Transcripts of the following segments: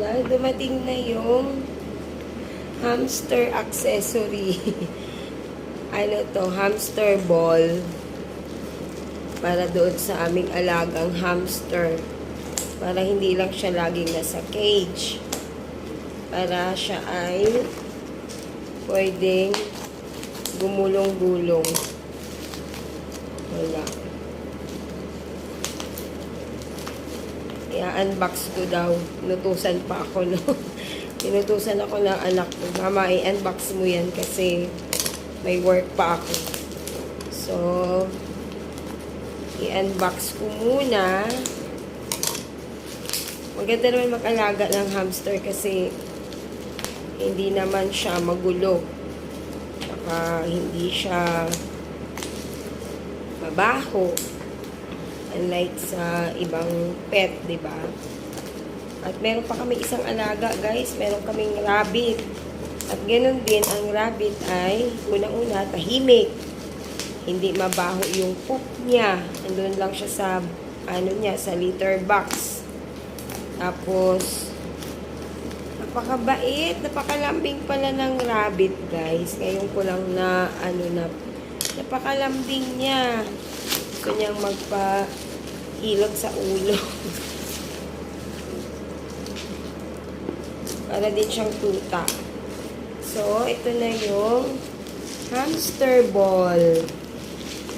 Ayan, dumating na yung hamster accessory. Ano to, hamster ball. Para doon sa aming alagang hamster. Para hindi lang siya laging nasa cage. Para siya ay pwedeng gumulong-gulong. Wala. I-unbox ko daw. Inutusan pa ako, no? Inutusan ako ng anak ko. Mama, i-unbox mo yan kasi may work pa ako. So, i-unbox ko muna. Maganda naman mag-alaga ng hamster kasi hindi naman siya magulo. Saka hindi siya mabaho. Unlike sa ibang pet, di ba? At meron pa kami isang alaga, guys. Meron kaming rabbit. At ganoon din, ang rabbit ay unang-una tahimik. Hindi mabaho yung poop niya. Andun lang siya sa sa litter box. Tapos napakabait, napakalambing pala ng rabbit, guys. Ngayon ko lang na napakalambing niya. Gusto niyang magpa-hilot sa ulo. Para din siyang tuta. So, ito na yung hamster ball.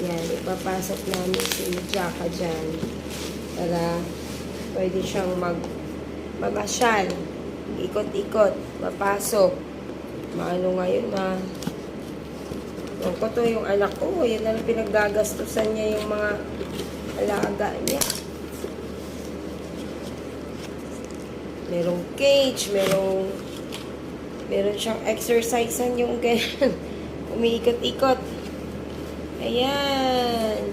Yan, ipapasok namin si Jaka dyan. Para pwede siyang mamasyal. Ikot-ikot, mapasok. Maano ngayon na ko to yung anak ko, yan na pinaggagastusan niya yung mga alaga niya. Merong cage, meron siyang exercisean yung ganyan. Umiikot-ikot. Ayan.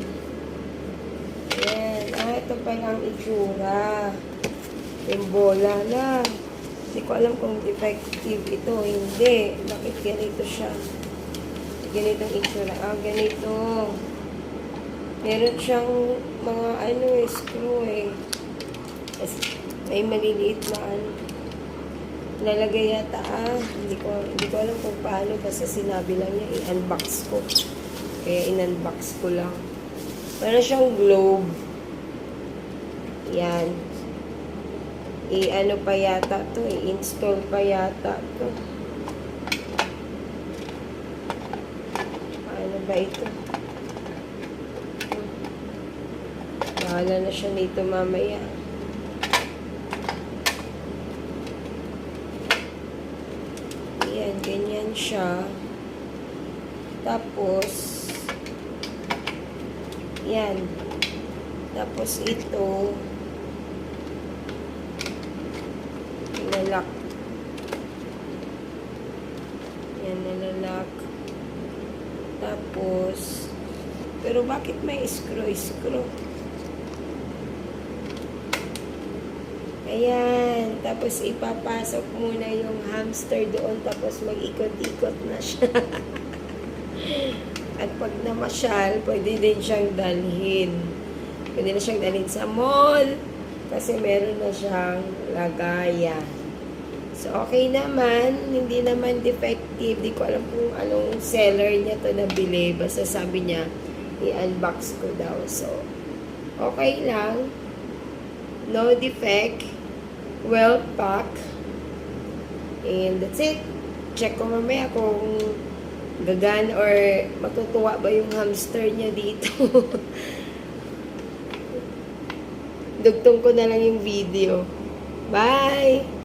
Ayan. Ito pa lang itsura. Yung bola na. Hindi ko alam kung defective ito. Hindi. Bakit ganito siya? Ganitong itsura. Ganito. Meron siyang mga screw may maliliit na lalagay yata hindi ko alam kung paano, basta sinabi lang niya i-unbox ko. Kaya in-unbox ko lang. Meron siyang globe. Yan. Pa yata to, i-install pa yata to. Ba ito? Bahala na siya nito mamaya. Ayan, ganyan siya. Tapos, yan. Tapos ito, nilalak. Yan, nilalak. Tapos, pero bakit may screw? Ayan. Tapos, ipapasok muna yung hamster doon. Tapos, mag-ikot-ikot na siya. At pag namasyal, pwede din siyang dalhin. Pwede na siyang dalhin sa mall. Kasi meron na siyang lagayan. So, okay naman. Hindi naman defective. Di ko alam kung anong seller niya to nabili. Basta sabi niya, i-unbox ko daw. So, okay lang. No defect. Well packed. And that's it. Check ko mamaya kung gagan or matutuwa ba yung hamster niya dito. Dugtong ko na lang yung video. Bye!